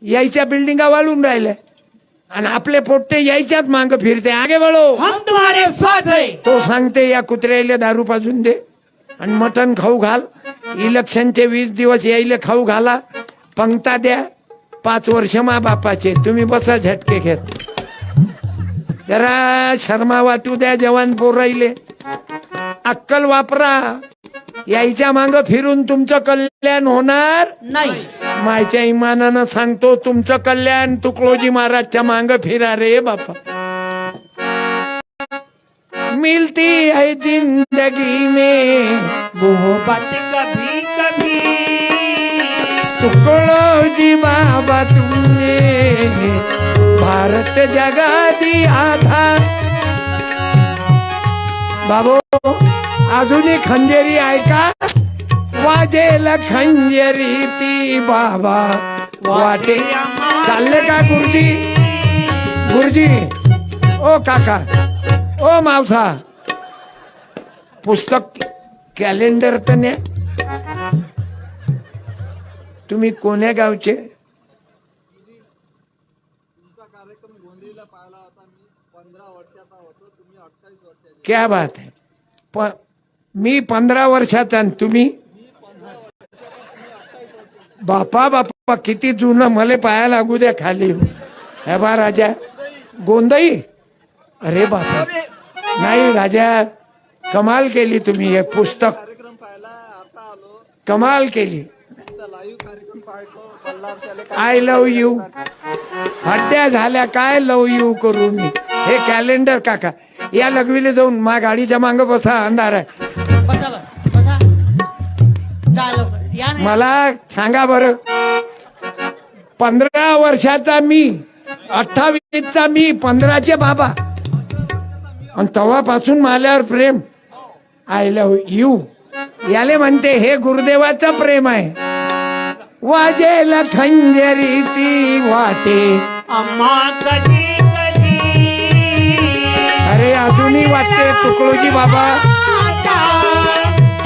यायच्या बिल्डिंगा वाळून राहिल्या आणि आपले पोट्टे यायच्यात मांग फिरते. आगे वळो, हम तुम्हारे साथ है. तो सांगते या कुत्र्याला दारू पाजून दे आणि मटण खाऊ घाल. इलेक्शनचे 20 दिवस यायले खाऊ घाला. पंक्ता द्या. 5 वर्ष मा बापाचे. तुम्ही बसा झटके घेत. जरा शर्मा वाटू द्या जवान पोराईले. अक्कल वापरा. यायच्या मांग फिरून तुमचं कल्याण होणार नाही. मायच्या इमानानं सांगतो तुमचं कल्याण तुकडोजी महाराजच्या मांग फिरा रे बापा. मिलती है जिंदगी में वो बात कभी कभी. तुकडोजी बाबा तुमने भारत जगा दिया था. बाबो अजूनही खंजेरी ऐका. वाजेल खंजेरी ती बाबा वाटे. चालले का गुरुजी? गुरुजी, ओ काका, ओ मावसा, पुस्तक कॅलेंडर तर न्या. तुम्ही कोण्या गावचे? क्या बात है. मी 15 वर्षाचा आणि तुम्ही? बापा बापा किती जुनं. मला पाया लागू द्या खाली. हे बा राजा गोंदई. अरे बापा, नाही राजा, कमाल केली तुम्ही. हे पुस्तक कमाल केली. I love you. हड्ड्या झाल्या काय लव यू करू मी. हे कॅलेंडर काका या लघवीले जाऊन मा गाडीच्या मांग बसा. अंधार आहे. बसा बसा. चालो या नाही. मला सांगा बरं, 15 वर्षाचा मी, 28चा मी, 15चे बाबा, आणि तेव्हापासून माल्यावर प्रेम. आय लव यू याले म्हणते हे गुरुदेवाचं प्रेम आहे. वाजेल खंजरी ती वाटे. अम्मा कधी कधी. अरे अजूनही वाटते तुकडोजी बाबा.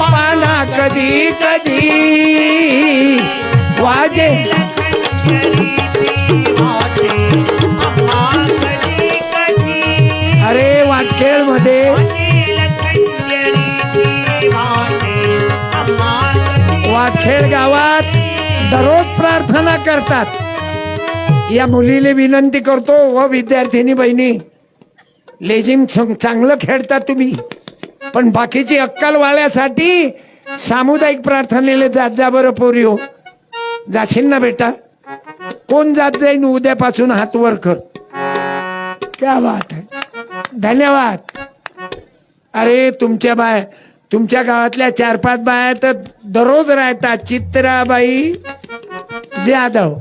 पाना कधी कधी वाजे. अरे वाटखेळ मध्ये वाटखेळ गावात दररोज प्रार्थना करतात. या मुलीला विनंती करतो व विद्यार्थिनी बहिणी, लेझिम चांगलं खेळता तुम्ही, पण बाकीची अक्कल वाळ्यासाठी सामुदायिक प्रार्थनेला जात जा बरं पोरी. हो जाशील ना बेटा? कोण जात जाईन उद्यापासून हात वर कर. क्या बात है. धन्यवाद. अरे तुमच्या गावातल्या 4-5 बाया तर दररोज राहतात. चित्राबाई जाधव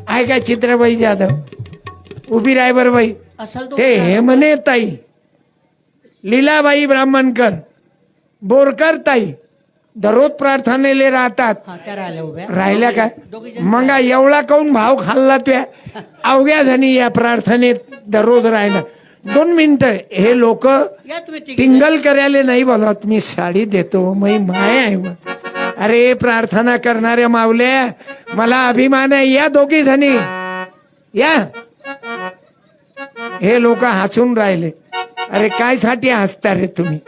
आहे का? चित्राबाई जाधव उभी राय बर बाई. असल तो ते हे म्हणे ताई. लीलाबाई ब्राह्मणकर, बोरकर ताई दररोज प्रार्थनेले राहतात. हा, त्या राहिल्या उभ्या. राहिल्या काय? दोघीजण मग एवढा काऊन भाव खाल्ला तुया? अवघ्या जणी या प्रार्थनेत दररोज राहिलं. 2 मिनिटं. हे लोक या तुम्ही तिघी. टिंगल करायला नाही बोलत. मी साडी देतो मै माय आहे. अरे प्रार्थना करणाऱ्या मावल्या, मला अभिमान आहे. या दोघी जणी या. हे लोक हसून राहिले. अरे काय साठी हसता रे तुम्ही?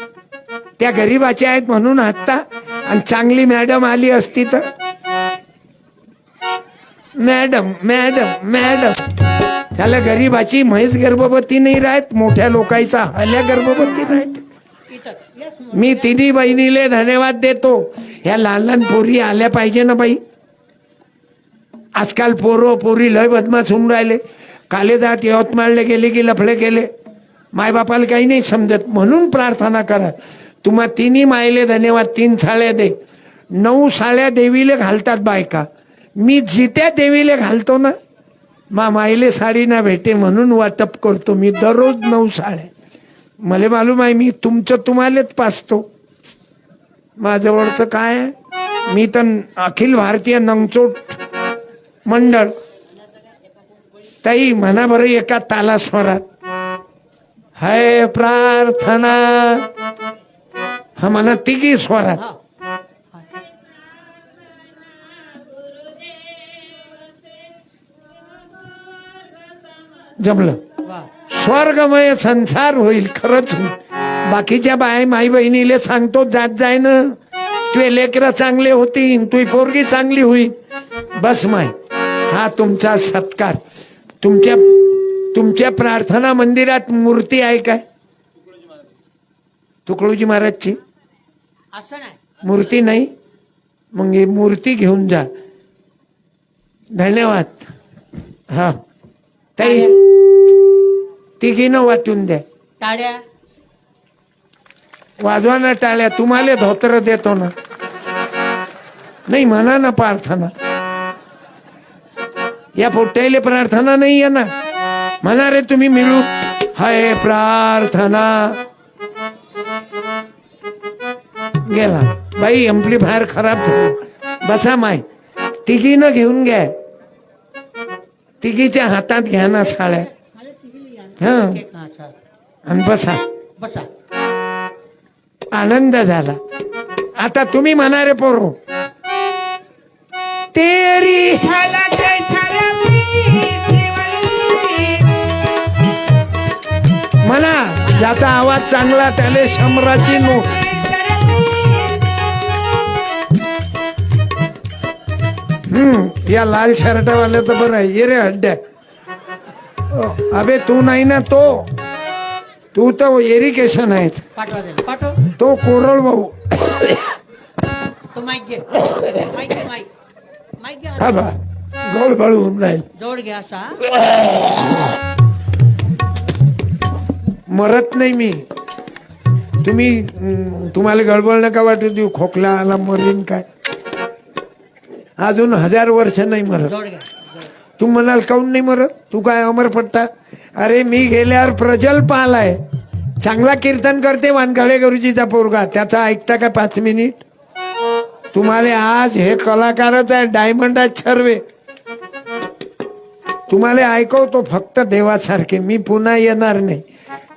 त्या गरीबाच्या आहेत म्हणून हसता. आणि चांगली मॅडम आली असती तर. Madam madam madam. त्याला गरीबाची म्हैस गर्भवती नाही राहत, मोठ्या लोकांचा हल्या गर्भवती राहत. इथं या समोर. मी तिन्ही बहिणीले धन्यवाद देतो. ह्या लहान लहान पोरी आल्या पाहिजे ना बाई. आजकाल पोरी लय बदमाश होऊन राहिले. काले जात यवतमाळले गेले की लफडे केले. मायबापाला काही नाही समजत. म्हणून प्रार्थना करा. तुम्हा तिन्ही मायले धन्यवाद. 3 साड्या दे. 9 साड्या देवीले घालतात बायका. मी जित्या देवीले घालतो ना, मायले साडी ना भेटे म्हणून वाटप करतो मी दररोज 9 साड्या. मला मालूम आहे मी तुमचं तुम्हालाच पाचतो. माझ्यावरचं काय आहे? मी तर अखिल भारतीय नंगचोट मंडळ. ताई म्हणा बरं एका ताला स्वरात. है प्रार्थना. हा म्हणा तिघी स्वरात. हा. जमलं. वा स्वर्गमय संसार होईल, खरंच होईल. बाकीच्या माई बहिणीले सांगतो जात जाय ना, तुझे लेकरं चांगले होतील, तुझी पोरगी चांगली होईल. बस माय, हा तुमचा सत्कार. तुमच्या प्रार्थना मंदिरात मूर्ती आहे काय? तुकडोजी महाराजची असं नाही. मूर्ती नाही? मग ही मूर्ती घेऊन जा. धन्यवाद. हा ताई, तिघीनं वाटून द्या. टाळ्या. वाजवा ना टाळ्या. तुम्हाला धोतर देतो ना. नाही म्हणा ना प्रार्थना. या पोट्याले प्रार्थना नाही आहे ना, म्हणा रे तुम्ही मिळू. हाय प्रार्थना. गेला बाई, एम्प्लिफायर खराब झाला. बसा माय, तिघीनं घेऊन घ्या. तिघीच्या हातात घ्या ना साड्या. हा, एक नाचा. आणि बसा. बसा. आनंद झाला. आता तुम्ही म्हणा रे पोरो. तेरी म्हणा, ज्याचा आवाज चांगला त्याले शंभराची नोट. या लाल शर्टवाल्या तर बरं आहे. ये रे हड्ड्या. अबे तू नाही ना, तू तर एरिकेशन आहे. पाठवा त्याला, पाठव. तो कोरळ भाऊ. तो माईक घे. माईक घे, माईक. माईक घे. हा बा, गळबळ होऊन राहील. जोड घ्या असा. मरत नाही मी. तुम्हाला गडबड नका वाटू देऊ. खोकला आला मरीन काय, अजून 1000 वर्ष नाही मरत. जोड घ्या. तू म्हणाल काऊन नाही मरत, तू काय अमर पडता? अरे मी गेल्यावर प्रजल्प आलाय. चांगला कीर्तन करते वानखडे गुरुजीचा पोरगा, त्याचा ऐकता का 5 मिनिट? तुम्हाला आज हे कलाकारच आहे, डायमंड आहे छर्वे. तुम्हाला ऐकवतो फक्त देवासारखे. मी पुन्हा येणार नाही.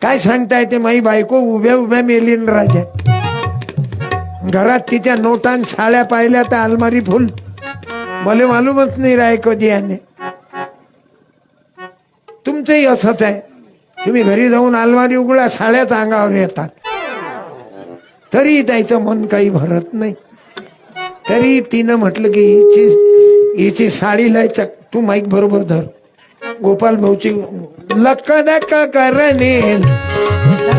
काय सांगता येते? माई बायको उभ्या उभ्या मेलीन राजा. घरात तिच्या नोटान साड्या पाहिल्या तर अलमारी फुल. मला मालूमच नाही राय कधी याने. तुमचंही असंच आहे. तुम्ही घरी जाऊन अलमारी उघडा, साड्याच अंगावर येतात. तरी त्याचं मन काही भरत नाही. तरी तिनं म्हटलं की हिची साडी लय तू माईक बरोबर धर. गोपाल भाऊची लक दक करणे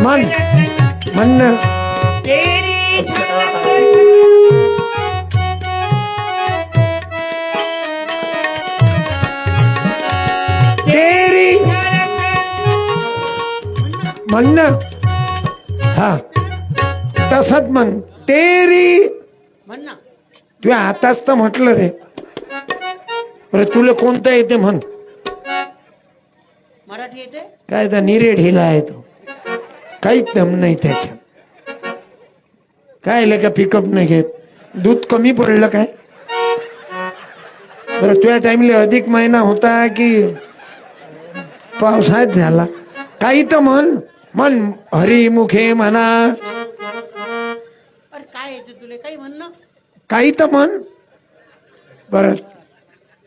म्हणणं. तेरी म्हणणं. हा तसंच म्हण. तेरी म्हण ना. तुझ्या हाताच तर म्हटलं रे. बरं तुला कोणतं येते म्हण. मराठी येते काय तर निरे ढिला आहे तो. काहीच दम नाही त्याच्यात. काय का पिकअप नाही घेत. दूध कमी पडलं काय? बरं तुझ्या टाइमला अधिक महिना होता की पावसाळ्यात झाला? काही तर म्हण हरिमुखे म्हणा. अरे काय येते तुला? काही म्हण ना. काही तर म्हण. बरं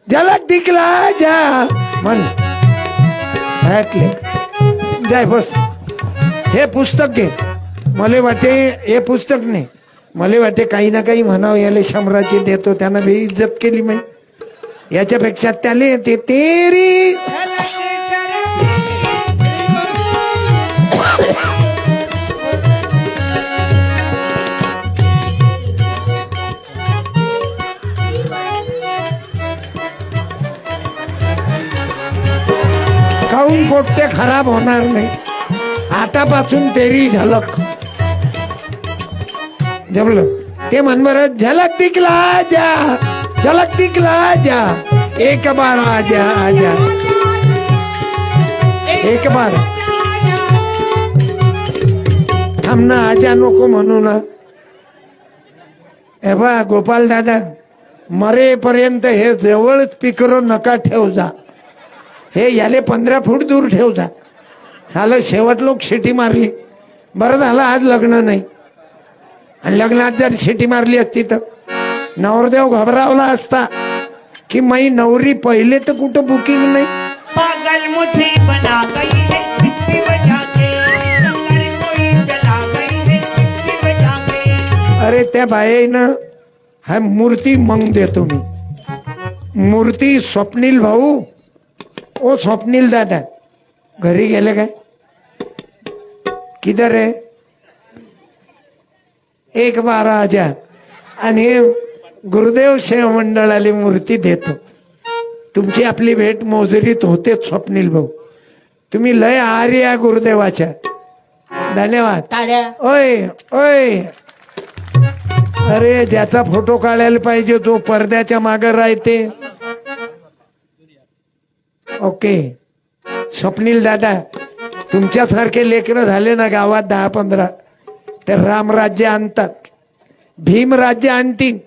झलक दिखला जा म्हण. जाय बस. हे पुस्तक घे. मला वाटे हे पुस्तक नाही, मला वाटे काही ना काही म्हणावं. याला शंभराची देतो. त्यानं बी इज्जत केली मी. याच्यापेक्षा त्याला येते तेरी. काऊन पोट्टे खराब होणार नाही. आतापासून तेरी झलक. जमलं ते म्हण बरं. झलक दिखला जा, झलक दिखला जा, एक बार आजा आजा, एक बार. थांब ना, आजा नको म्हणू ना. हे बा गोपाल दादा, मरेपर्यंत हे जवळ स्पीकर नका ठेव जा. हे याले 15 फूट दूर ठेव जा. झालं शेवट लोक शिटी मारली. बरं झालं आज लग्न नाही. आणि लग्नात जर शिटी मारली असती तर नवरदेव घबरावला असता की माई नवरी पहिले तर कुठं बुकिंग नाही. पागल मुझे बना गई है सिक्की बजा के, लंगर कोई जला गई है सिक्की बजा के। अरे त्या बाईनं हा मूर्ती मग देतो मी मूर्ती स्वप्नील भाऊ ओ स्वप्नील दादा घरी गेले काय किधर है एक बार आजा आणि गुरुदेव सेवा मंडळाला मूर्ती देतो तुमची आपली भेट मोजरीत होते स्वप्नील भाऊ तुम्ही लय आहारी या गुरुदेवाच्या धन्यवाद टाळ्या. ओय ओय अरे ज्याचा फोटो काढायला पाहिजे तो पडद्याच्या मागे राहते ओके स्वप्नील दादा तुमच्यासारखे लेकरं झाले ना गावात 10-15 तर रामराज्य आणतात भीमराज्य आणतील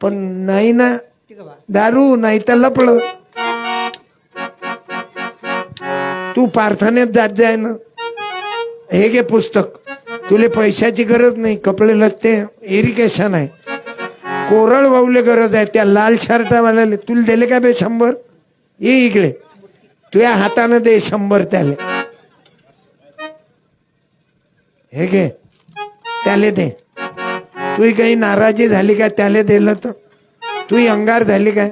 पण नाही ना दारू नाही तर लपड तू प्रार्थनेत जात जाय ना हे घे पुस्तक तुले पैशाची गरज नाही कपडे लत्ते इरिगेशन आहे कोरळ वावले गरज आहे त्या लाल शर्टावाल्याला तुला दिले का बे 100 ये इकडे तुझ्या हाताने दे 100 त्याले हे घे त्याले दे तू काही नाराजी झाली का त्याले दिलं तर तू अंगार झाली काय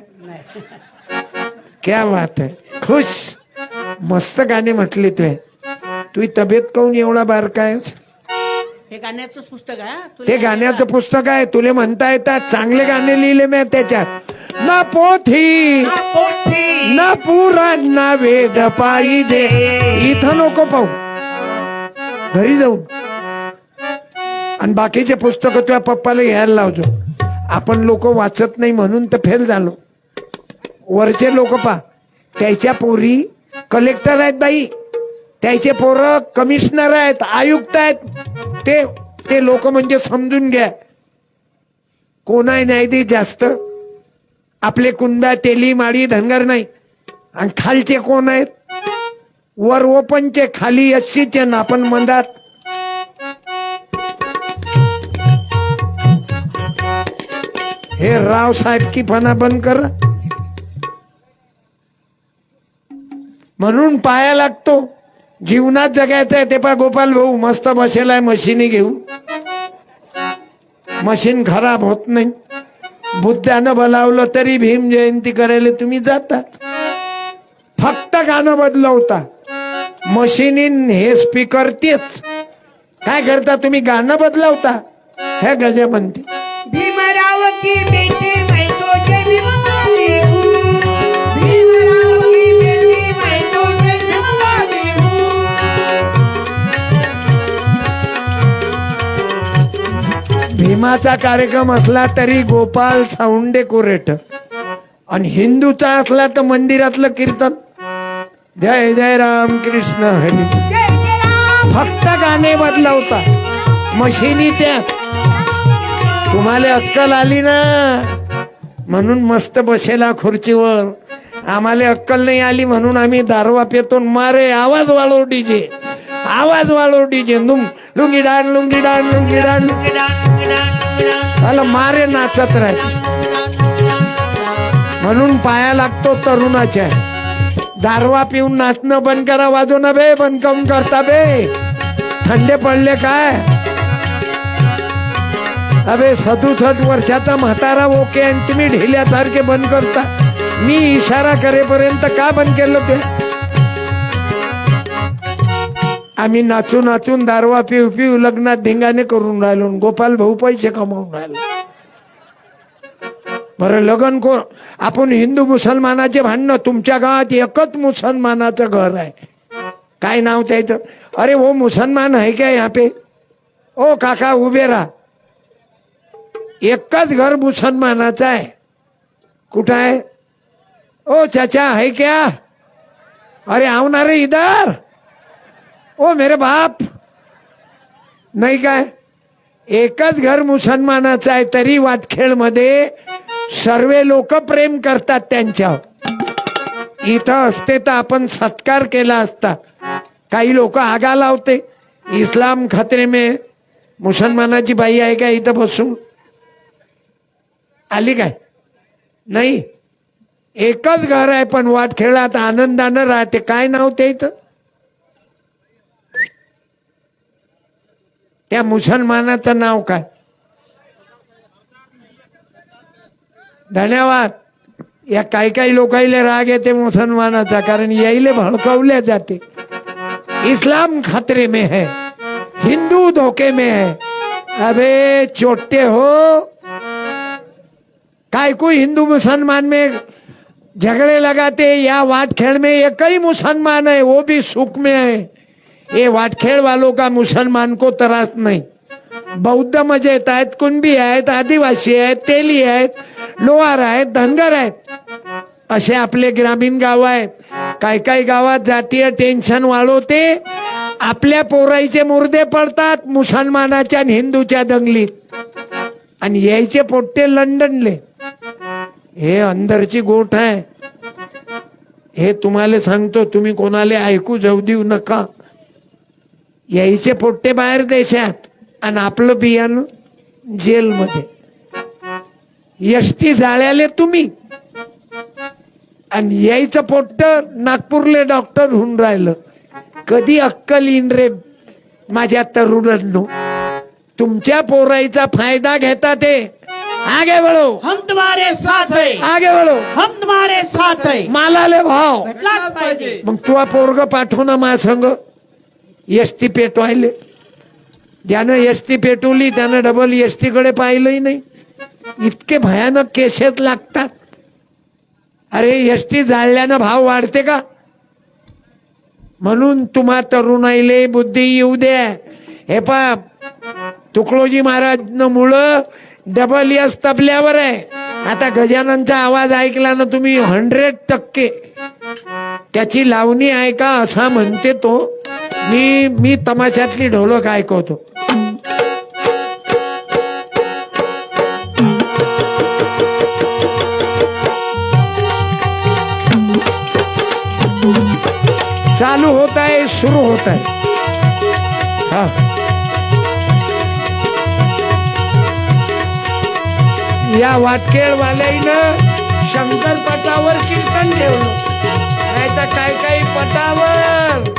क्या बात आहे खुश मस्त गाणे म्हटली तू तब्येत काऊन एवढा बारका आहे हे गाण्याचं पुस्तक आहे हा? तुला ते गाण्याचं पुस्तक आहे तुले म्हणता येतात चांगले गाणे लिहिले मी त्याच्यात ना पोथी ना पोथी, ना पुराण ना वेद पाहिजे इथं नको पाहू घरी जाऊन आणि बाकीचे पुस्तक तुझ्या पप्पाला घ्यायला लावतो आपण लोक वाचत नाही म्हणून तर फेल झालो वरचे लोक पा त्याच्या पोरी कलेक्टर आहेत बाई त्याचे पोरं कमिशनर आहेत आयुक्त आहेत ते लोक म्हणजे समजून घ्या कोणाही नाही दे जास्त आपले कुंदा तेली माळी धनगर नाही आणि खालचे कोण आहेत वर ओपनचे खाली 80चे ना आपण मंदात हे राव साहेब की पणा बंद कर म्हणून पाया लागतो जीवनात जगायचं आहे ते पा गोपाल भाऊ मस्त बसेलाय मशीनी घेऊन मशीन खराब होत नाही बुद्धानं बोलावलं तरी भीम जयंती करायला तुम्ही जातात फक्त गाणं बदलवता मशीनीन हे स्पीकर तेच काय करता तुम्ही गाणं बदलवता हे गजा म्हणते भीमराव की बेटी मैं तो जन्मवाली हूँ, भीमराव की बेटी मैं तो जन्मवाली हूँ। भीमाचा कार्यक्रम असला तरी गोपाल साऊंड डेकोरेटर आणि हिंदूचा असला तर मंदिरातलं कीर्तन जय जय राम कृष्ण हरी जय जय राम. फक्त गाणे बदलवता मशिनी त्या तुम्हाला अक्कल आली ना म्हणून मस्त बसेला खुर्चीवर आम्हाला अक्कल नाही आली म्हणून आम्ही दारवा पेतो मारे आवाज वाढव डीजे आवाज वाढव डीजे लुंगी डान लुंगी डान लुंगी डान मारे नाचत राहते म्हणून पाया लागतो तरुणाच्या दारवा पिऊन नाचणं बंद करा वाजव ना बे बंद कम करता बे थंडे पडले काय अबे 67 वर्षाचा म्हातारा ओके आणि तुम्ही ढिल्यासारखे बंद करता मी इशारा करेपर्यंत का बंद केलं ते आम्ही नाचून नाचून दारवा पिऊ पिऊ लग्नात धिंगाणे करून राहिलो गोपाल भाऊ पैसे कमावून राहिलो बरं लगन कोण आपण हिंदू मुसलमानाचे भांडणं तुमच्या गावात एकच मुसलमानाचं घर आहे काय नाव त्याचं अरे वो मुसलमान है क्या यहाँ पे ओ काका उभे राहा एकच घर मुसलमानाचं आहे कुठं आहे ओ चाचा है क्या अरे आओ ना रे इधर ओ मेरे बाप नाही काय एकच घर मुसलमानाचं आहे तरी वाटखेळ मध्ये सर्व लोक प्रेम करतात त्यांच्यावर इथं असते तर आपण सत्कार केला असता काही लोक आगा लावते इस्लाम खतरे में मुसलमानाची बाई आहे का इथं बसून आली काय नाही एकच घर आहे पण वाटखेळात आनंदानं राहते. काय नाव त्याचं? त्या मुसलमानाचं नाव काय? धन्यवाद. या काही काही लोकाईले राग येते मुसलमानाचा, कारण याईले भडकवल्या जाते. इस्लाम खतरे में है, हिंदू धोखे में है. अबे चोटे हो, काय को हिंदू मुसलमान में झगड़े लगाते. या वाटखेड़ में एक ही मुसलमान है, वो भी सुख में है. ये वाटखेड़ वालों का मुसलमान को त्रास नहीं. बौद्ध मजेत आहेत, कुणबी आहेत, आदिवासी आहेत, तेली आहेत, लोहार आहेत, धनगर आहेत. असे आपले ग्रामीण गाव आहेत. काही काही गावात जातीय टेन्शन वाढवते. आपल्या पोराईचे मुर्दे पडतात मुसलमानाच्या आणि हिंदूच्या दंगलीत, आणि यायचे पोट्टे लंडनले. हे अंदरची गोठ आहे. हे तुम्हाला सांगतो, तुम्ही कोणाला ऐकू जाऊ देऊ नका. यायचे पोट्टे बाहेर देशात आणि आपलं बियाणं जेलमध्ये. एसटी जाळ्याले तुम्ही, आणि यायचं पोट्ट नागपूरले डॉक्टर होऊन राहिलं. कधी अक्कल येईन रे माझ्या तरुणांनो? तुमच्या पोराईचा फायदा घेता ते. आगे बढ़ो, हम तुम्हारे साथ है, आगे बढ़ो. हम तुम्हारे साथ है. मालाले भाव. भेटलाच पाहिजे. मग तुला पोरग पाठव ना माझ्या संग एसटी पेटवायले. ज्यानं एसटी पेटवली त्यानं डबल एसटी कडे पाहिलंही नाही. इतके भयानक केसेस लागतात. अरे एसटी जाळल्यानं भाव वाढते का? म्हणून तुम्हा तरुणाईले बुद्धी येऊ द्या. हे पा तुकडोजी महाराज मुळे डबल एस तबल्यावर आहे. आता गजाननचा आवाज ऐकला ना तुम्ही 100% त्याची लावणी ऐका असा म्हणते तो. मी तमाशातली ढोलक ऐकवतो. चालू होता है, शुरू होता है. हाँ, या वाटखेळ वाल्यानं शंकर पटावर कीर्तन ठेवलं, नाही तर काय काही पटावर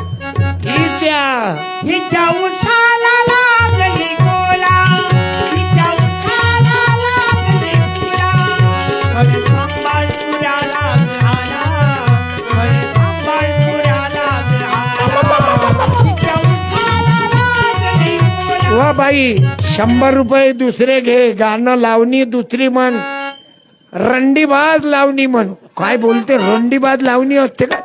हिच्या उसाला लागली गोला, हिच्या उसाला लागली गोला. अरे सांभाळपुऱ्याला घाला, अरे सांभाळपुऱ्याला घाला. हिच्या उसाला लागली गोला. वा बाई, 100 रुपये दुसरे घे. गाणं लावणी दुसरी म्हण, रंडीबाज लावणी म्हण. काय बोलते? रंडीबाज लावणी असते का?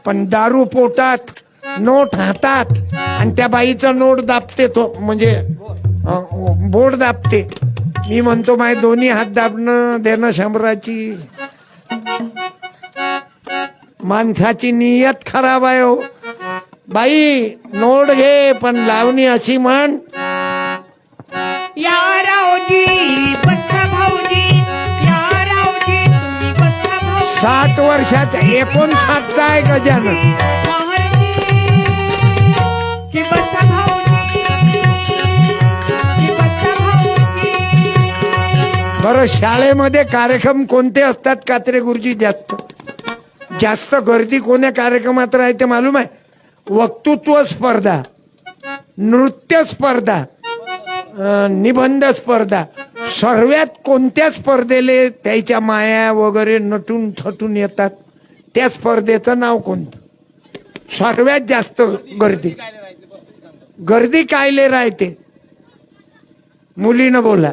पण दारू पोटात, नोट हातात, आणि त्या बाईचा नोट दाबते तो, म्हणजे बोट दाबते. मी म्हणतो माय दोन्ही हात दाबणं देणं 100ची. माणसाची नियत खराब आहे हो. बाई नोट घे पण लावणी अशी म्हण. या रावजी बच्चा भाऊजी, या रावजी तुम्ही बच्चा भाऊजी. 60 वर्षाचा, 59चा आहे गजानन. महाराजी की बच्चा भाऊजी, की बच्चा भाऊजी. बरं, शाळेमध्ये कार्यक्रम कोणते असतात कात्रे गुरुजी? जास्त गर्दी कोण्या कार्यक्रमात राहते मालूम आहे? वक्तृत्व स्पर्धा, नृत्य स्पर्धा, निबंध स्पर्धा. सर्वात कोणत्या स्पर्धेले त्याच्या माया वगैरे नटून थटून येतात त्या स्पर्धेचं नाव कोणतं? सर्वात जास्त गर्दी कायले राहते? मुलीनं बोला.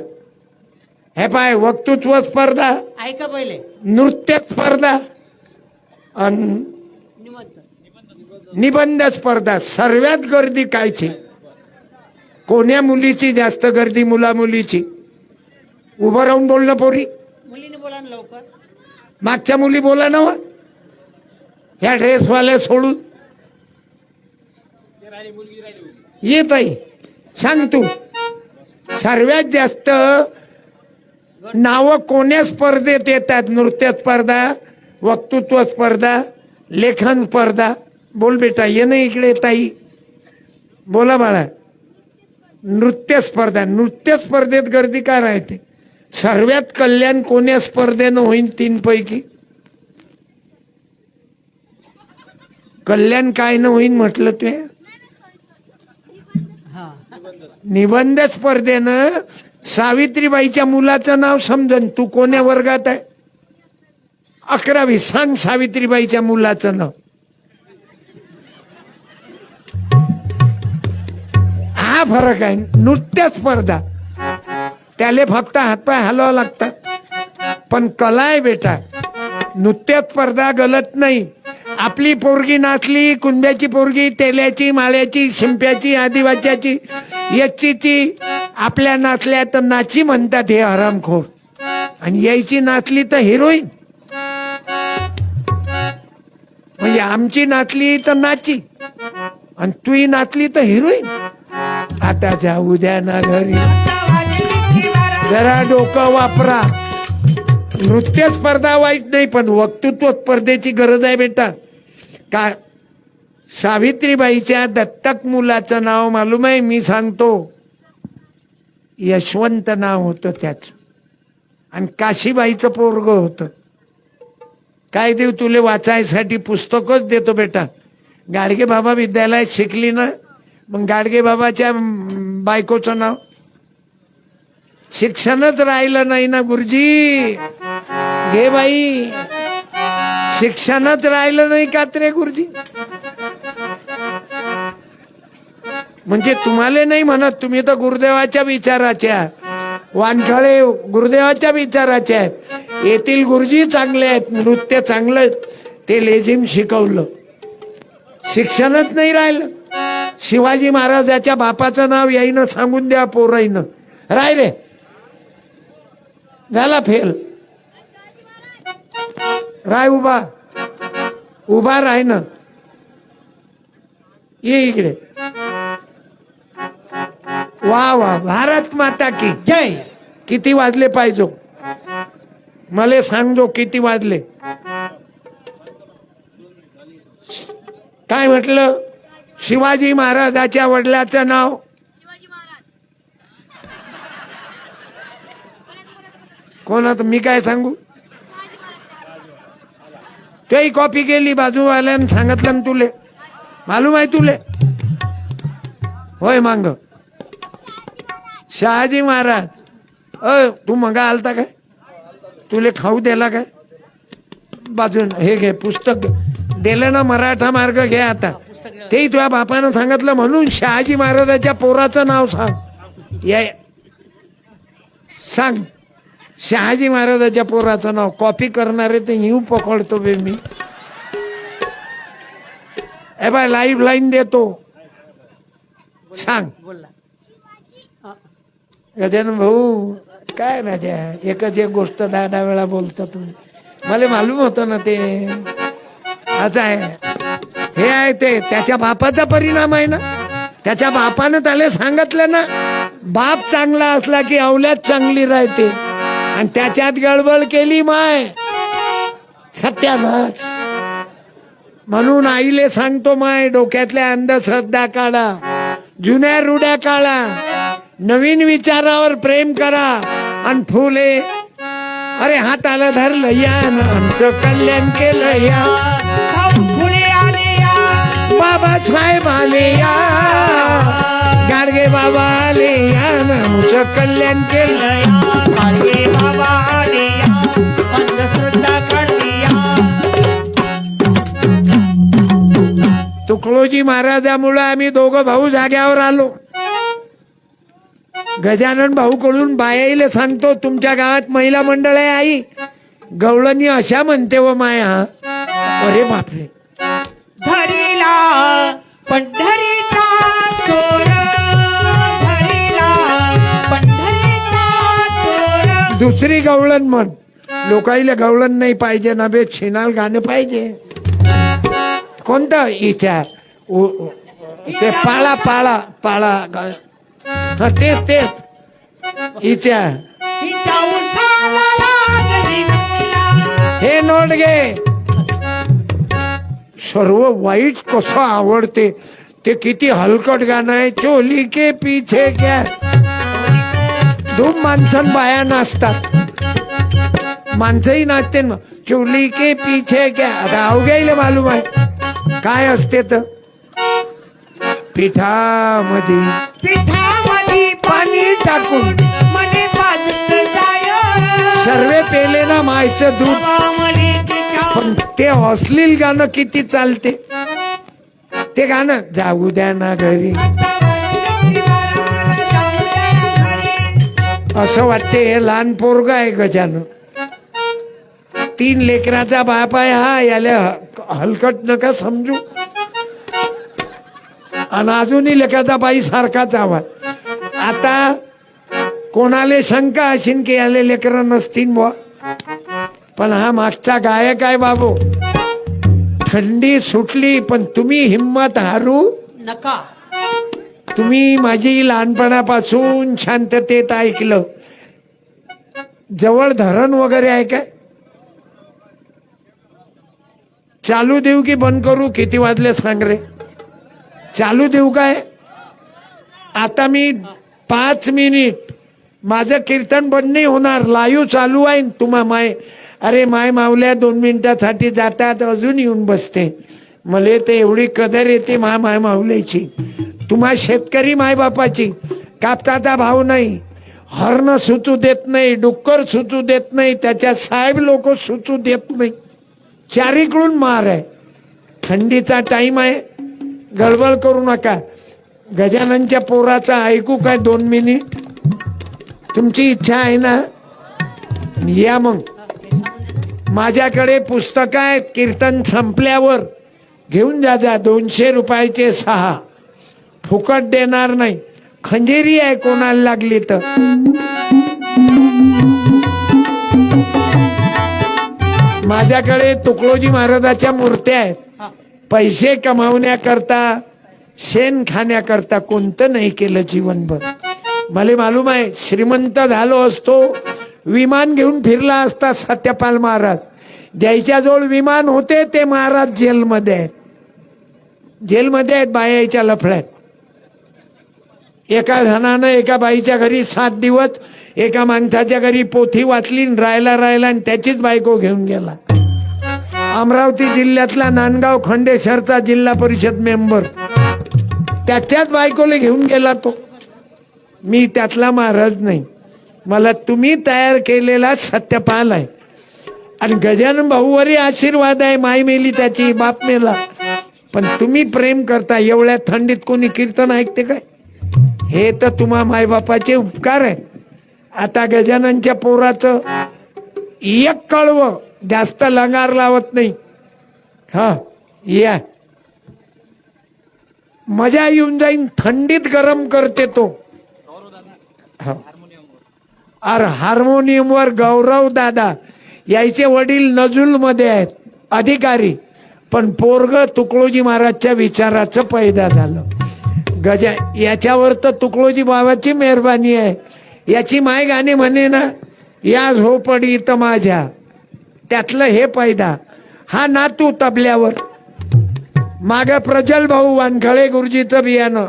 हे पाय, वक्तृत्व स्पर्धा, ऐका पहिले. नृत्य स्पर्धा, निबंध स्पर्धा. सर्वात गर्दी कायची? कोण्या मुलीची जास्त गर्दी? मुला मुलीची. उभं राहून बोलणं पोरी. मुलीने बोला ना लवकर. मागच्या मुली बोला ना. ह्या ड्रेसवाल्या सोडून येत आहे. सांग तू, सर्वात जास्त नाव कोण्या स्पर्धेत येतात? नृत्य स्पर्धा, वक्तृत्व स्पर्धा, लेखन स्पर्धा. बोल बेटा, ये ना इकडे ताई, बोला बाळा. नृत्य स्पर्धा. नृत्य स्पर्धेत गर्दी काय राहते? सर्वात कल्याण कोण्या स्पर्धेनं होईल 3 पैकी? कल्याण काय न होईल म्हटलं ते? निबंध स्पर्धेनं सावित्रीबाईच्या मुलाचं नाव समजन. तू कोण्या वर्गात आहे? 11वी. सांग सावित्रीबाईच्या मुलाचं नाव. हा फरक आहे. नृत्य स्पर्धा त्याले फक्त हातपाय हलवावं लागतात, पण कला आहे बेटा. नृत्य स्पर्धा गलत नाही. आपली पोरगी नाचली, कुंब्याची पोरगी, तेल्याची, माळ्याची, शिंप्याची, आदिवाच्याची, यच्चीची, आपल्या नाचल्या तर नाची म्हणतात हे हरामखोर. आणि यायची नाचली तर हिरोईन. म्हणजे आमची नाचली तर नाची आणि तुही नाचली तर हिरोईन. आता जा उद्या ना घरी, जरा डोकं वापरा. नृत्य स्पर्धा वाईट नाही, पण वक्तृत्व स्पर्धेची गरज आहे बेटा. का सावित्रीबाईच्या दत्तक मुलाचं नाव मालूम आहे? मी सांगतो, यशवंत नाव होतं त्याच. आणि काशीबाईचं पोरग होतं. काय देऊ तुले वाचायसाठी? पुस्तकच देतो बेटा. गाडगे बाबा विद्यालयात शिकली ना, मग गाडगे बाबाच्या बायकोचं नाव? शिक्षणच राहिलं नाही ना गुरुजी. घे बाई, शिक्षणच राहिलं नाही का रे गुरुजी? म्हणजे तुम्हाला नाही म्हणत, तुम्ही तर गुरुदेवाच्या विचाराच्या, वानखळे गुरुदेवाच्या विचाराचे आहेत. येथील गुरुजी चांगले आहेत, नृत्य चांगलं, ते लेझिम शिकवलं. शिक्षणच नाही राहिलं. शिवाजी महाराजाच्या बापाचं नाव याईनं सांगून द्या पोराईनं. राय रे, झाला फेल. राय उभा, उभा राय ना. ये इकडे. वा वा, भारत माता की जय. किती वाजले पाहिजे? मला सांगजो किती वाजले. काय म्हटलं? शिवाजी महाराजाच्या वडिलाचं नाव? कोण? आता मी काय सांगू? तेही कॉपी केली बाजूवाल्यानं सांगितलं ना तुले. मालूम आहे तुले? होय मांग शहाजी महाराज. तू मगा आलता काय? तुले खाऊ दिला काय? बाजून हे घे पुस्तक दिलं ना, मराठा मार्ग घे. आता ते तुझ्या बापानं सांगितलं म्हणून शहाजी महाराजाच्या पोराचं नाव सांग. या सांग शहाजी महाराजाच्या पोराचं नाव. कॉपी करणारे ते येऊ पकडतो बे मी. ए बाय, लाईव्ह लाईन देतो. सांग गजानन भाऊ. काय राजा, एकच एक गोष्ट 10 वेळा बोलता तुम्ही. मला मालूम होतं ना ते. असं आहे, हे आहे ते त्याच्या बापाचा परिणाम आहे ना. त्याच्या बापानं त्याला सांगितलं ना, बाप चांगला असला की अवल्यात चांगली राहते. आणि त्याच्यात गडबड केली माय, सत्यानाश. म्हणून आईले सांगतो, माय डोक्यातल्या अंधश्रद्धा काढा, जुन्या रूढ्या काढा, नवीन विचारावर प्रेम करा. आणि फुले अरे हाताला धरलं या, आमचं कल्याण केलं या. फुले आले या, बाबासाहेब आले या, गाडगे बाबा आले या, आमचं कल्याण केलं या. गाडगे बाबा आले या, अंधश्रद्धा काढली या. तुकडोजी महाराजामुळे आम्ही दोघं भाऊ जाग्यावर आलो. गजानन भाऊ कडून बायाईले सांगतो, तुमच्या गावात महिला मंडळ आहे आई, गवळणी अशा म्हणते व माया. अरे बापरे. धरीला पंढरीचा चोर, धरीला पंढरीचा चोर. दुसरी गवळण म्हण. लोकाईला गवळण नाही पाहिजे ना बे, छिनाल गाणं पाहिजे. कोणतं? इच्छा ते पाळा पाळा पाळा. हा तेच इच्छा. तिच्या उसाला लागली मुला. हे नोट घे. सर्व वाईट कसं आवडते ते. किती हलकट गाणं आहे. चोली के पीछे क्या धूम माणसं बाया नाचतात, माणसंही नाचते ना. चुली के पीछे क्या, आता अवघ्याला मालूम आहे काय असते तर. पिठामध्ये पाणी टाकून मने पाजत जाय सर्वे पेले ना मायचं दूध. पण ते अश्लील गाणं किती चालते. ते गाणं जाऊ द्या ना घरी असं वाटते हे लहान पोरग आहे गजानं. 3 लेकराचा बाप आहे हा, याला हलकट नका समजू. आणि अजूनही लेकराचा बाई सारखाच आवाज. आता कोणाले शंका असेल की याले लेकर नसतील बुवा, पण हा मागचा गायक आहे बाबू. थंडी सुटली पण तुम्ही हिम्मत हारू नका. तुम्ही माझी लहानपणापासून शांततेत ऐकलं. जवळ धरण वगैरे आहे काय? चालू देऊ की बंद करू? किती वाजले सांग रे. चालू देऊ काय? आता मी 5 मिनिट माझं कीर्तन बंद नाही होणार, लाईव्ह चालू आहे. तुम्हा माय अरे माय मावल्या 2 मिनिटासाठी जातात अजून येऊन बसते. मले ते एवढी कदर येते माय मावल्याची. तुम्हा शेतकरी मायबापाची कापताचा भाव नाही, हरण सुचू देत नाही, डुक्कर सुचू देत नाही, त्याच्यात साहेब लोक सुचू देत नाही. चारीकडून मार आहे. थंडीचा टाइम आहे, गडबड करू नका. गजाननच्या पोराचा ऐकू काय 2 मिनिट? तुमची इच्छा आहे ना? या मग. माझ्याकडे पुस्तक आहेत, कीर्तन संपल्यावर घेऊन जा. 200 रुपयाचे 6 फुकट देणार नाही. खंजेरी आहे कोणाला लागली तर. माझ्याकडे तुकडोजी महाराजाच्या मूर्त्या आहेत. पैसे कमावण्याकरता शेण खाण्याकरता कोणतं नाही केलं जीवनभर. मला मालूम आहे श्रीमंत झालो असतो विमान घेऊन फिरला असता सत्यपाल महाराज. ज्याच्याजवळ विमान होते ते महाराज जेलमध्ये आहेत. जेलमध्ये आहेत बायाच्या लफड्यात. एका जणानं एका बाईच्या घरी 7 दिवस एका माणसाच्या घरी पोथी वाचली, राहिला आणि त्याचीच बायको घेऊन गेला. अमरावती जिल्ह्यातला नांदगाव खंडेश्वरचा जिल्हा परिषद मेंबर त्याच्याच बायकोले घेऊन गेला तो. मी त्यातला महाराज नाही, मला तुम्ही तयार केलेला सत्यपाल आहे. आणि गजानन भाऊवरही आशीर्वाद आहे. माय मेली त्याची, बाप मेला, पण तुम्ही प्रेम करता. एवढ्या थंडीत कोणी कीर्तन ऐकते काय? हे तर तुम्हा मायबापाचे उपकार आहे. आता गजाननच्या पोराचं एक कळवं जास्त लंगार लावत नाही. हा या मजा येऊन जाईन. थंडीत गरम करते तो. अरे हार्मोनियमवर गौरव दादा, यायचे वडील नजुल मध्ये आहेत अधिकारी, पण पोरग तुकडोजी महाराजच्या विचाराचं पैदा झालं. याच्यावर तर तुकडोजी बाबाची मेहरबानी आहे. याची माय गाणे म्हणे ना, या झोपडी तर माझ्या, त्यातलं हे पैदा. हा नातू तबल्यावर. माग प्रज्वल भाऊ वानखळे गुरुजीचं बियाणं.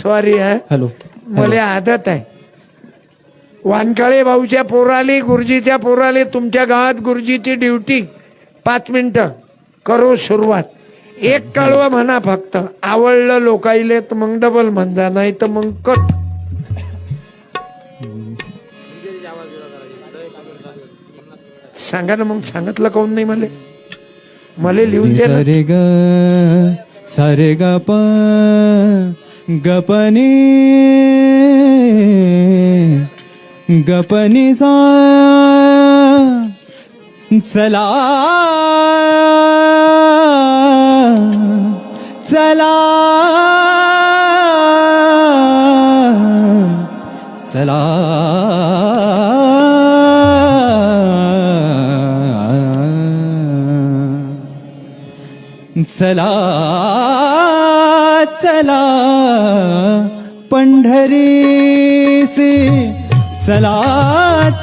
सॉरी हा, हॅलो. मला आदत आहे. वानखळे भाऊच्या पोराले, गुरुजीच्या पोराले, तुमच्या गावात गुरुजीची ड्युटी 5 मिनिटं करू सुरुवात. एक कळवं म्हणा फक्त. आवडलं लोकाईले तर मग डबल म्हणजा, नाही तर मग कट. सांगा ना मग. सांगितलं काऊन नाही मला? मला लिहून दे ना. सारे ग सारे ग प गपनी गपनी सा चला चला चला चला चला पंढरीसी, चला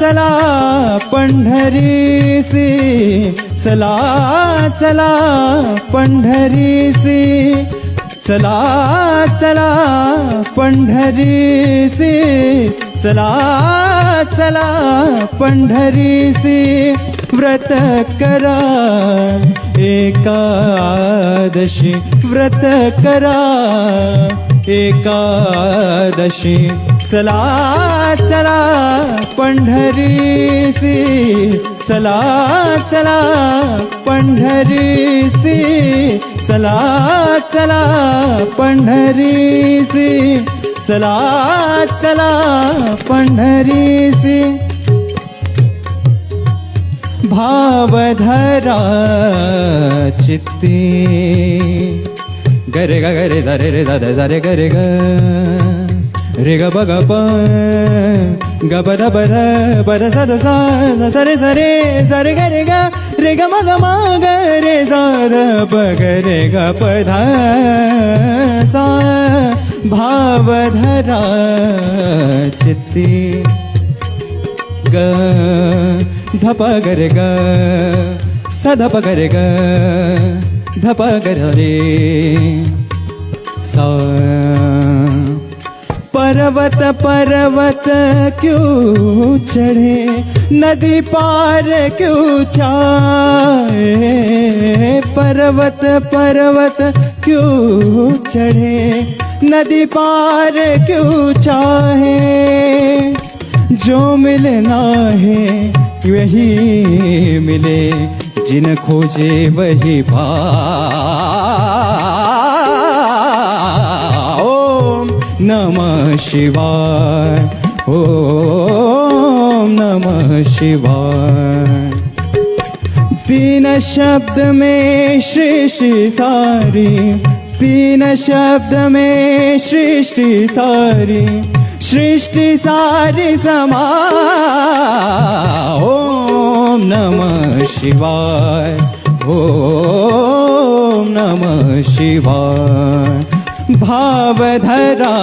चला पंढरीसी, चला चला पंढरीसी, चला चला पंढरीसी चला चला पंढरीसी व्रत करा एकादशी व्रत करा एकादशी चला चला पंढरीसी चला चला पंढरीसी चला चला पंढरीसी चला चला पंढरीसी भावधरा चित्ती गरे ग गरे जरे रे दा जरे गरे ग रे ग ब ग प ग ब द ब द ब द स द सा सरे सरे सरे ग रे ग रे ग म ग म ग रे सा द ब ग रे ग प ध सा भावधरा चित्ती ग धप गरे ग स धप गरे ग धप गर रे सा पर्वत पर्वत क्यों चढ़े नदी पार क्यों जाए पर्वत पर्वत क्यों चढ़े नदी पार क्यों चाहे जो मिलना है वही मिले जिन खोजे वही पाओ ओम नमः शिवाय ओम नमः शिवाय तीन शब्द में सृष्टि सारी तीन शब्द में सृष्टि सारी समा ओम नमः शिवाय ओम नमः शिवाय भावधरा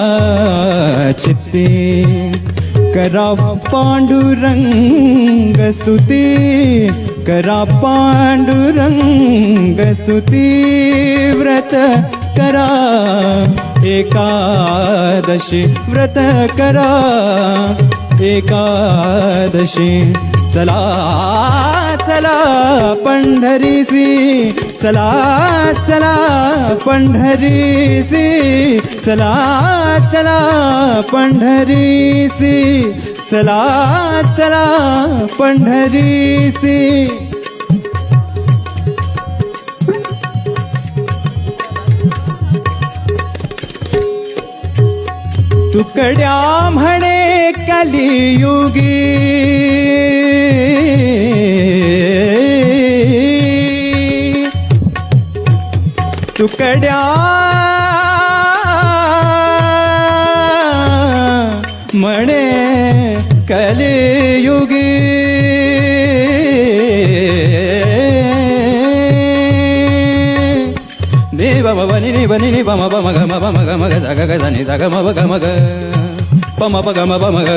चित्ती करा पांडुरंग स्तुति करा पांडुरंग स्तुति व्रत करा एकादशी व्रत करा एकादशी चला चला पंढरीसी चला चला पंढरीसी चला चला पंढरीसी चला चला पंढरीसी तुकड्या म्हणे कलियुगी तुकड्या म्हणे कलियुगी बम बनी नि बनी नि बम बम ग म बम ग म ग ग ग नि ग म ग म ग पम प ग म बम ग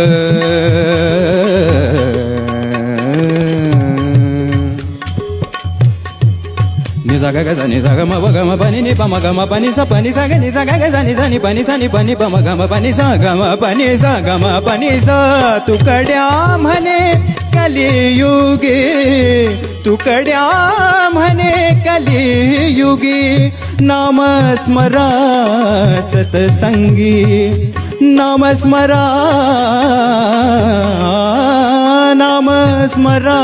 नि ग ग नि ग म ग म बनी नि बम ग म बनी स पनी स ग नि ग ग नि बनी स नि बनी बम ग म बनी स ग म बनी स ग म बनी स तुकड्या म्हणे कलियुगी तुकड्या म्हणे कलियुगी नाम स्मरा सतसंगी नाम स्मरा नाम स्मरा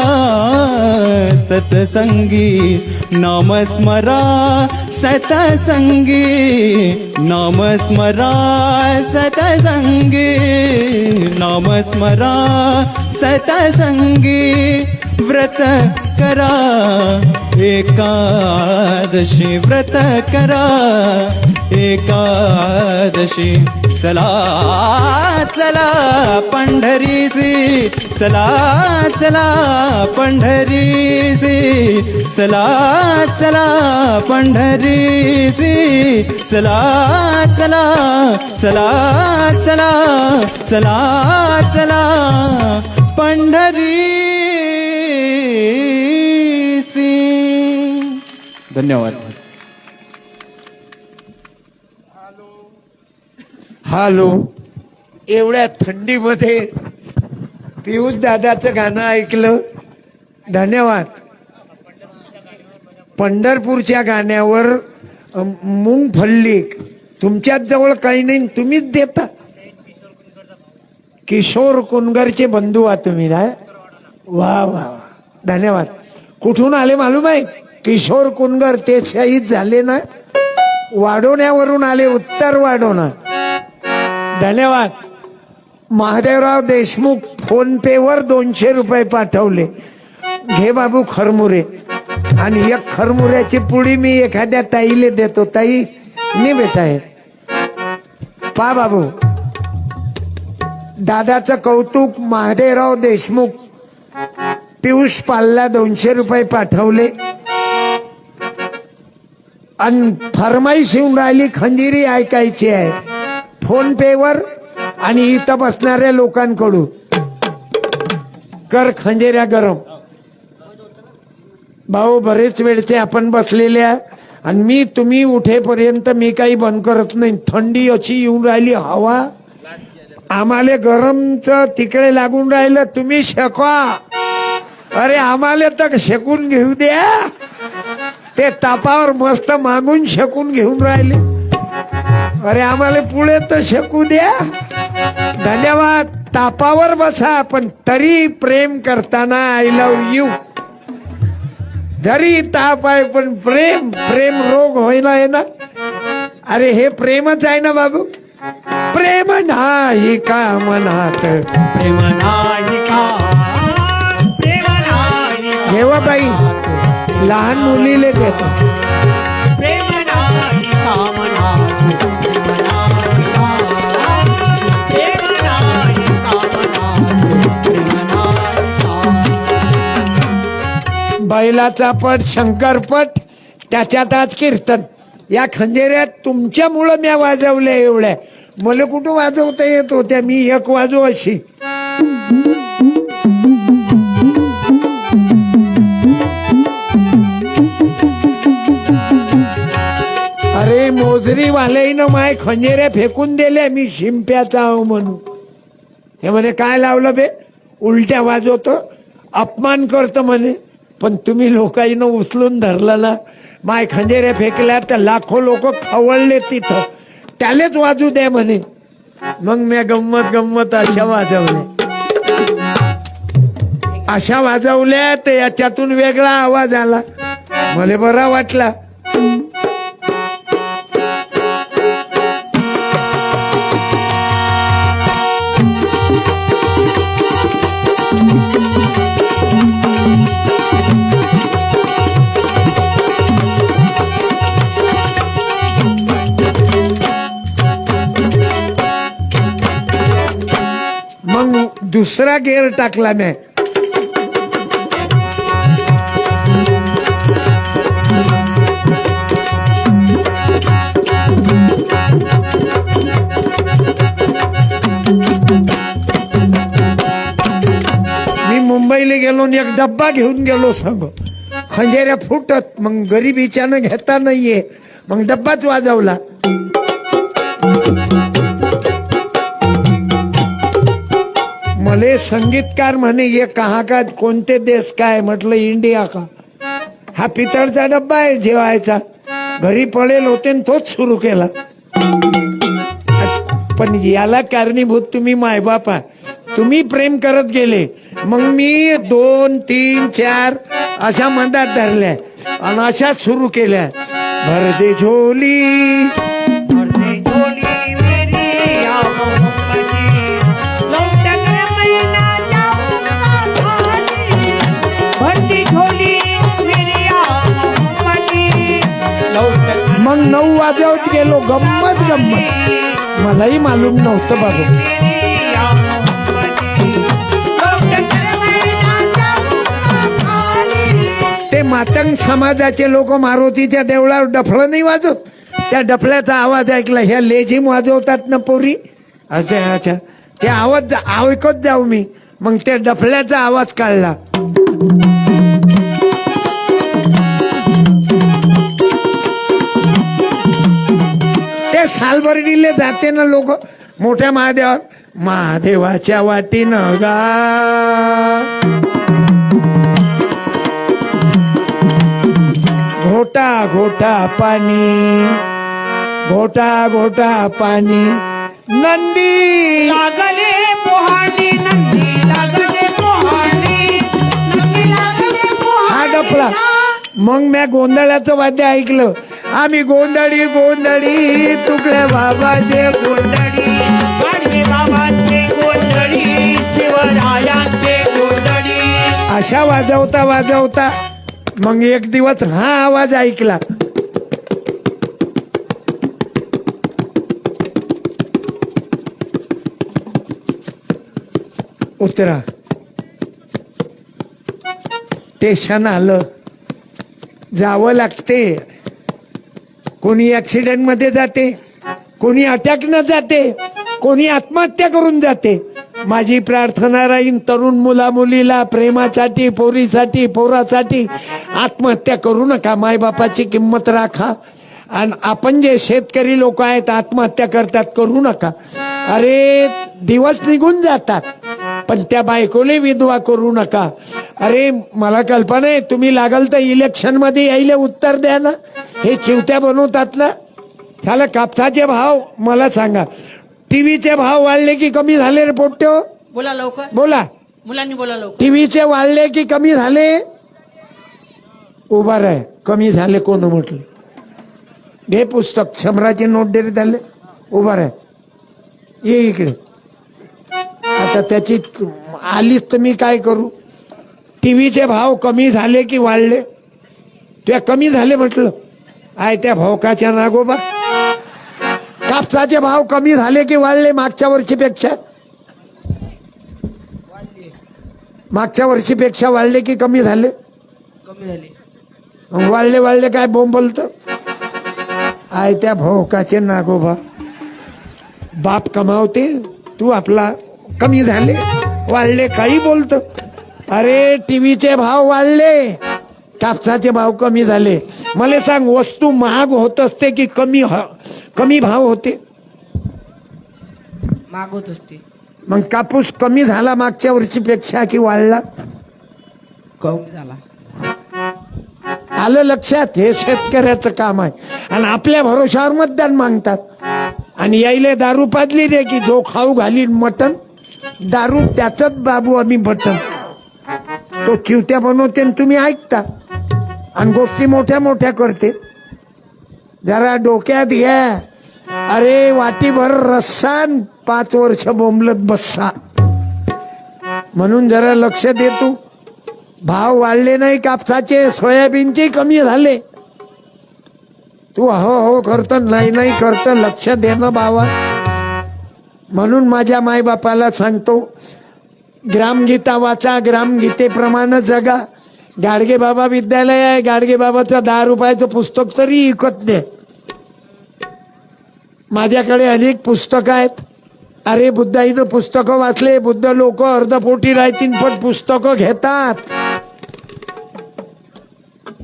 सतसंगी नाम स्मरा सतसंगी नाम स्मरा सतसंगी नाम स्मरा सतसंगी व्रत करा एकादशी व्रत करा एकादशी चला चला पंढरीसी चला चला पंढरीसी चला चला पंढरीसी चला चला चला चला चला चला पंढरीसी. धन्यवाद. हॅलो. एवढ्या थंडीमध्ये पियुष दादाचं गाणं ऐकलं, धन्यवाद. पंढरपूरच्या गाण्यावर मुंगफल्ली तुमच्याच जवळ काही नाही, तुम्हीच देता. किशोर कुनगरचे बंधू आहात तुम्ही ना. वा वा वा, धन्यवाद. कुठून आले मालूम आहे? किशोर कुनगर ते शहीद झाले ना, वाढवण्यावरून आले, उत्तर वाढवणं. धन्यवाद. महादेवराव देशमुख फोन पे वर 200 रुपये पाठवले. घे बाबू खरमुरे. आणि एक खरमुऱ्याची पुडी मी एखाद्या ताईले देतो. ताई नाही बेटा आहे पा बाबू. दादाचं कौतुक. महादेवराव देशमुख पियुष पालला 200 रुपये पाठवले. आणि फरमाईश येऊन राहिली, खंजिरी ऐकायची आहे फोन पे वर आणि इथं बसणाऱ्या लोकांकडून. कर खंजिऱ्या गरम भाऊ. बरेच वेळचे आपण बसलेल्या आणि मी तुम्ही उठेपर्यंत मी काही बंद करत नाही. थंडी अशी येऊन राहिली, हवा आम्हाला गरमचं तिकडे लागून राहिलं, तुम्ही शेकवा. अरे आम्हाला तर शेकून घेऊ द्या. ते तापावर मस्त मागून शेकून घेऊन राहिले. अरे आम्हाला पुढे तर शेकू द्या. धन्यवाद. तापावर बसा पण तरी प्रेम करताना आय लव्ह यू. जरी ताप आहे पण प्रेम. प्रेम रोग होईना आहे ना. अरे हे प्रेमच आहे ना बाबू. प्रेम नाही का मनात, प्रेम नाही का, प्रेम नाही का, घेवा बाई. लहान मुलीले देतो. प्रेम नाही का मनात, प्रेम नाही का मनात, प्रेम नाही का. बैलाचा पट, शंकरपट, त्याच्यात आज कीर्तन. या खंजेऱ्यात तुमच्यामुळं म्या वाजवल्या एवढ्या. मला कुठं वाजवता येत होत्या. मी एक वाजव अशी. अरे मोजरीवाल्यानं माय खंजेऱ्या फेकून दिल्या. मी शिंप्याचा आहो म्हणून. हे म्हणे काय लावलं बे, उलट्या वाजवतो, अपमान करतो म्हणे. पण तुम्ही लोकांना उचलून धरलं ना, माय खंजेऱ्या फेकल्या तर लाखो लोक खवळले तिथं. त्यालेच वाजू द्या म्हणे. मग मी गंमत गंमत अशा वाजवल्या. अशा वाजवल्या तर याच्यातून वेगळा आवाज आला. मला बरा वाटला. मग दुसरा गेअर टाकला मी. मी मुंबईला गेलो आणि एक डब्बा घेऊन गेलो संग. खंजेऱ्या फुटत. मग गरिबीच्यानं घेता नाहीये. मग डब्बाच वाजवला. मले संगीतकार म्हणे ये कहा का, कोणते देश काय. म्हटलं इंडिया का. हा पितळचा डब्बा आहे जेवायचा. घरी पडेल होते तोच सुरू केला. पण याला कारणीभूत तुम्ही मायबापा. तुम्ही प्रेम करत गेले. मग मी 2, 3, 4 अशा मंदात धरल्या आणि अशा सुरू केल्या. भर दे झोली, भर दे झोली मेरी या मोहब्बती, लौटक महीना जाऊंगा खाली. भर दे झोली मेरी या मोहब्बती, लौटक मग 9 वाजवत गेलो. गंमत गंमत. मलाही मालूम नव्हतं बाबू. मेरी या मोहब्बती, लौटक महीना जाऊंगा खाली. ते मातंग समाजाचे लोक मारुतीच्या देवळावर डफळं नाही वाजवत. त्या डफळ्याचा आवाज ऐकला. ह्या लेझिम वाजवतात ना पोरी. अच्छा अच्छा. ते आवाज ऐकत जाऊ मी. मग त्या डफळ्याचा आवाज काढला. ते सालबर्डीले जाते ना लोक. मोठ्या महादेवावर महादेवाच्या वाटीनं गा घोटा घोटा पाणी घोटा घोटा पाणी नंदी लागले पोहाणी नंदी लागले पोहाणी नंदी लागले हा पोहाणी डपला. मग म्या गोंधळाचं वाद्य ऐकलं. आम्ही गोंधळी गोंधळी तुकड्या बाबाचे गोंधळी गाडगे बाबांचे गोंधळी शिवरायांचे गोंधळी. अशा वाजवता वाजवता मग एक दिवस हा आवाज ऐकला. उतरा. स्टेशन आलं, जावं लागते. कोणी ऍक्सिडेंट मध्ये जाते, कोणी अटॅकनं जाते, कोणी आत्महत्या करून जाते. माझी प्रार्थना राहीन तरुण मुला मुलीला प्रेमासाठी, पोरीसाठी, पोरासाठी आत्महत्या करू नका. मायबापाची किंमत राखा. आणि आपण जे शेतकरी लोक आहेत आत्महत्या करतात, करू नका. अरे दिवस निघून जातात, पण त्या बायकोले विधवा करू नका. अरे मला कल्पना आहे, तुम्ही लागल तर इलेक्शन मध्ये यायला उत्तर द्या ना. हे चिवत्या बनवतात ना. झालं कापसाचे भाव मला सांगा, टीव्हीचे भाव वाढले की कमी झाले रे पोट्यो? बोला लवकर, बोला. मुलांनी बोला लवकर. टीव्हीचे वाढले की कमी झाले? उभा राह. कमी झाले कोण म्हटलं? घे पुस्तक, 100ची नोट दे रे त्याले. उभा राह, ये इकडे. आता त्याची आलीच तर मी काय करू? टीव्हीचे भाव कमी झाले की वाढले? त्या कमी झाले म्हटलं. आय त्या भावकाच्या नागोबा. कापसाचे भाव कमी झाले की वाढले मागच्या वर्षीपेक्षा? मागच्या वर्षीपेक्षा वाढले की कमी झाले? कमी झाले. वाढले वाढले काय बोंबलत? आय त्या भावकाचे नागोबा. बाप कमावते, तू आपला कमी झाले वाढले काही बोलत. अरे टीव्हीचे भाव वाढले, कापसाचे भाव कमी झाले. मला सांग, वस्तू महाग होत असते की कमी भाव होते? मागवत असते. मग कापूस कमी झाला मागच्या वर्षीपेक्षा की वाढला? कमी झाला. आलं लक्षात? हे शेतकऱ्याचं काम आहे. आणि आपल्या भरोशावर मतदान मागतात. आणि यायले दारू पाजली दे की जो खाऊ घालीन मटन, दारू त्याच बाबू आम्ही बटन. तो चिवत्या बनवते आणि तुम्ही ऐकता आणि गोष्टी मोठ्या मोठ्या करते. जरा डोक्यात घ्या. अरे वाटीभर रस्सा 5 वर्ष बोंबलत बस्सा. म्हणून जरा लक्ष देतो. भाव वाढले नाही कापसाचे, सोयाबीनचे कमी झाले. तू हो हो करत नाही नाही करत, लक्ष देणं बाबा. म्हणून माझ्या मायबापाला सांगतो, ग्रामगीता वाचा, ग्रामगीतेप्रमाणे जगा. गाडगे बाबा विद्यालय आहे, गाडगे बाबाचं 10 रुपयाचं पुस्तक तरी विकत दे. माझ्याकडे अनेक पुस्तकं आहेत. अरे बुद्धाईनं पुस्तकं वाचले. बुद्ध लोक अर्धपोटी राहतील पण पुस्तकं घेतात.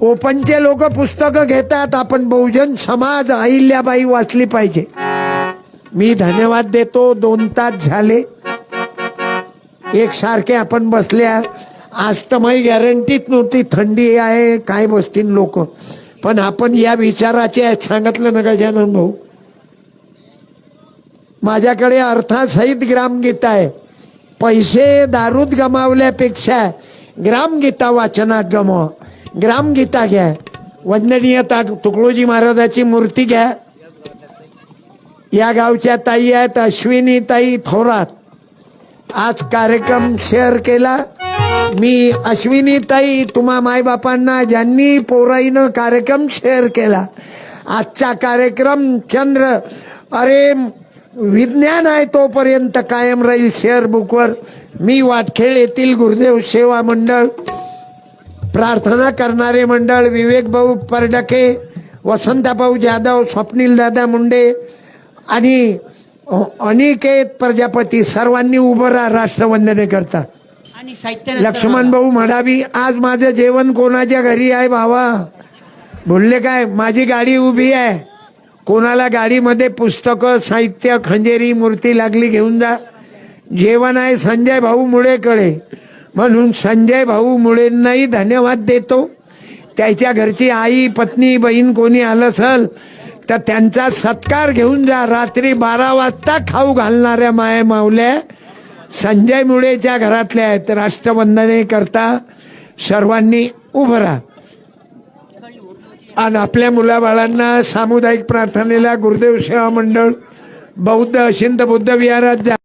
ओपनचे लोक पुस्तकं घेतात. आपण बहुजन समाज अहिल्याबाई वाचली पाहिजे. मी धन्यवाद देतो. 2 तास झाले एकसारखे आपण बसल्या. आज तर माझी गॅरंटीच नव्हती, थंडी आहे काय बसतील लोक, पण आपण या विचाराचे आहेत. सांगितलं ना गजानन भाऊ, माझ्याकडे अर्थासहित ग्रामगीता आहे. पैसे दारूत गमावल्यापेक्षा ग्रामगीता वाचनात गमावा. ग्रामगीता घ्या. वंदनीय तुकडोजी महाराजाची मूर्ती घ्या. या गावच्या ताई आहेत अश्विनी ताई थोरात. आज कार्यक्रम शेअर केला मी. अश्विनी ताई, तुम्हा मायबापांना ज्यांनी पोराईनं कार्यक्रम शेअर केला, आजचा कार्यक्रम चंद्र, अरे विज्ञान आहे तोपर्यंत कायम राहील शेअर बुकवर. मी वाटखेळ येथील गुरुदेव सेवा मंडळ, प्रार्थना करणारे मंडळ, विवेक भाऊ परडके, वसंतभाऊ जाधव, स्वप्नील दादा मुंडे आणि अनिकेत प्रजापती सर्वांनी उभं राहा राष्ट्रवंदने करता. आणि साहित्य लक्ष्मण भाऊ म्हणावी, आज माझं जेवण कोणाच्या घरी आहे भावा? बोलले काय? माझी गाडी उभी आहे, कोणाला गाडीमध्ये पुस्तकं साहित्य खंजेरी मूर्ती लागली घेऊन जा. जेवण आहे संजय भाऊ मुळेकडे, म्हणून संजय भाऊ मुळेंनाही धन्यवाद देतो. त्याच्या घरची आई पत्नी बहीण कोणी आलं असेल तर त्यांचा सत्कार घेऊन जा. रात्री 12 वाजता खाऊ घालणाऱ्या माया माऊल्या संजय मुळेच्या घरातल्या आहेत. राष्ट्रवंदने करता सर्वांनी उभं राहा आणि आपल्या मुलाबाळांना सामुदायिक प्रार्थनेला गुरुदेव सेवा मंडळ बौद्ध अशिंद बुद्ध विहारात जा.